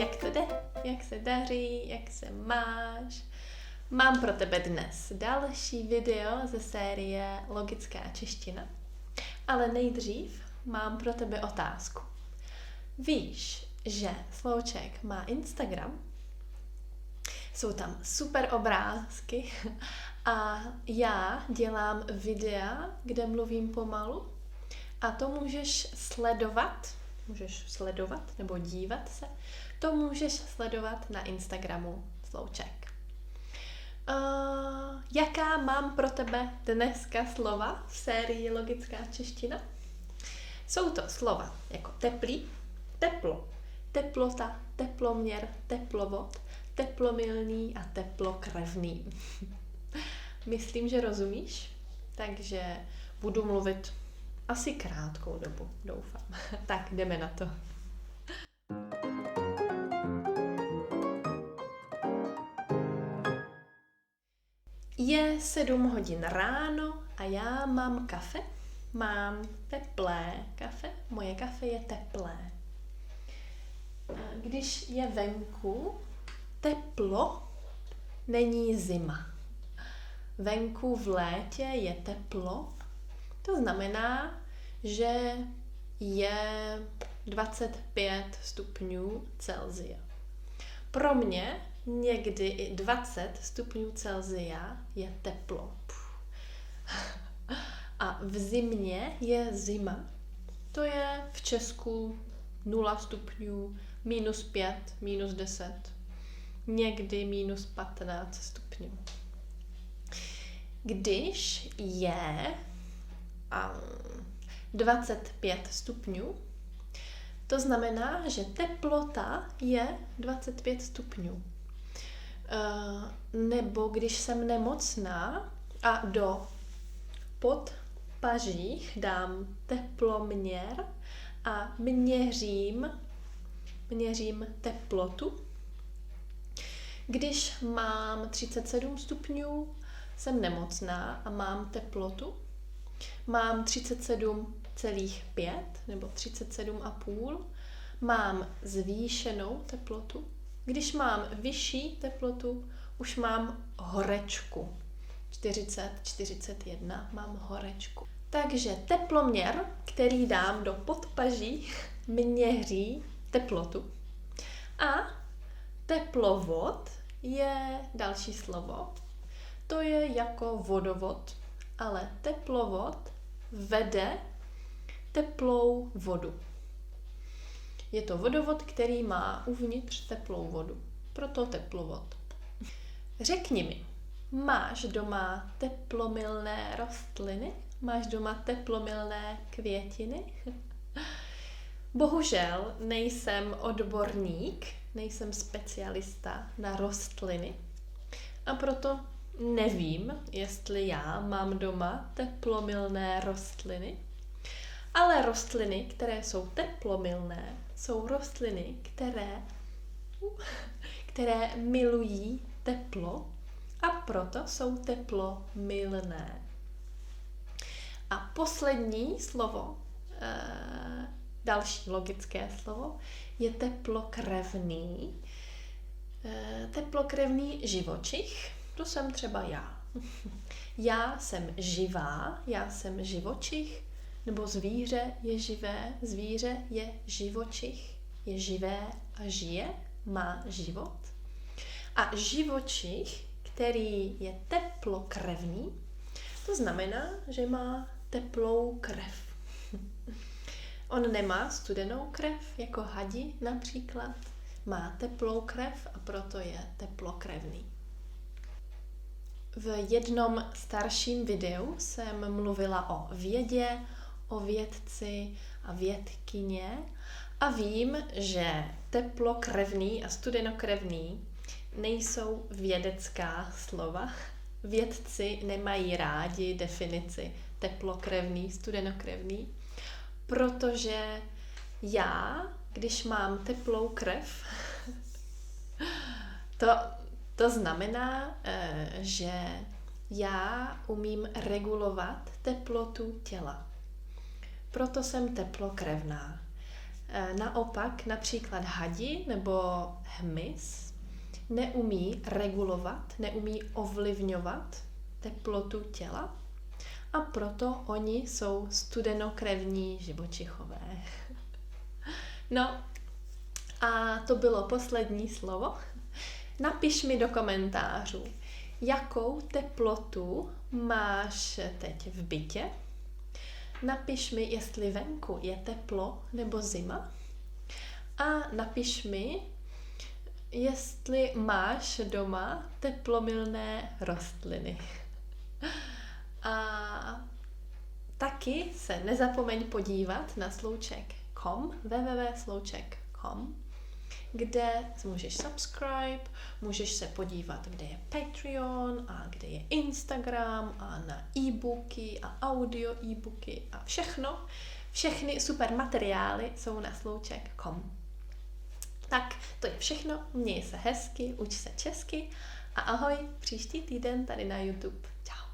Jak to jde? Jak se daří? Jak se máš? Mám pro tebe dnes další video ze série Logická čeština, ale nejdřív mám pro tebe otázku. Víš, že Slouček má Instagram? Jsou tam super obrázky a já dělám videa, kde mluvím pomalu a to můžeš sledovat nebo dívat se, to můžeš sledovat na Instagramu Slouček. Jaká mám pro tebe dneska slova v sérii Logická čeština? Jsou to slova jako teplý, teplo, teplota, teploměr, teplovod, teplomilný a teplokrevný. Myslím, že rozumíš, takže budu mluvit asi krátkou dobu, doufám. Tak jdeme na to. Je 7 hodin ráno a já mám kafe. Mám teplé kafe. Moje kafe je teplé. Když je venku teplo, není zima. Venku v létě je teplo. To znamená, že je 25 stupňů Celsia. Pro mě někdy i 20 stupňů Celsia je teplo. A v zimě je zima. To je v Česku 0 stupňů, -5, -10, někdy -15 stupňů. Když je 25 stupňů, to znamená, že teplota je 25 stupňů. Nebo když jsem nemocná a do podpaží dám teploměr a měřím teplotu. Když mám 37 stupňů, jsem nemocná a mám teplotu. Mám 37,5 nebo 37,5. Mám zvýšenou teplotu. Když mám vyšší teplotu, už mám horečku. 40, 41 mám horečku. Takže teploměr, který dám do podpaží, měří teplotu. A teplovod je další slovo. To je jako vodovod, ale teplovod vede teplou vodu. Je to vodovod, který má uvnitř teplou vodu. Proto teplovod. Řekni mi, máš doma teplomilné rostliny? Máš doma teplomilné květiny? Bohužel nejsem odborník, nejsem specialista na rostliny a proto nevím, jestli já mám doma teplomilné rostliny, ale rostliny, které jsou teplomilné, jsou rostliny, které milují teplo a proto jsou teplomilné. A poslední slovo, další logické slovo, je teplokrevný. Teplokrevný živočich, to jsem třeba já. Já jsem živá, já jsem živočich, nebo zvíře je živé, zvíře je živočich, je živé a žije, má život. A živočich, který je teplokrevný, to znamená, že má teplou krev. On nemá studenou krev, jako hadi například. Má teplou krev a proto je teplokrevný. V jednom starším videu jsem mluvila o vědě, o vědci a vědkyně a vím, že teplokrevný a studenokrevný nejsou vědecká slova. Vědci nemají rádi definici teplokrevný, studenokrevný, protože já, když mám teplou krev, to znamená, že já umím regulovat teplotu těla. Proto jsem teplokrevná. Naopak například hadi nebo hmyz neumí regulovat, neumí ovlivňovat teplotu těla a proto oni jsou studenokrevní živočichové. No a to bylo poslední slovo. Napiš mi do komentářů, jakou teplotu máš teď v bytě. Napiš mi, jestli venku je teplo nebo zima. A napiš mi, jestli máš doma teplomilné rostliny. A taky se nezapomeň podívat na slouček.com, www.slouček.com, kde můžeš subscribe, můžeš se podívat, kde je Patreon a kde je Instagram a na e-booky a audio e-booky a všechno. Všechny super materiály jsou na slouček.com. Tak to je všechno, měj se hezky, uč se česky a ahoj, příští týden tady na YouTube. Čau.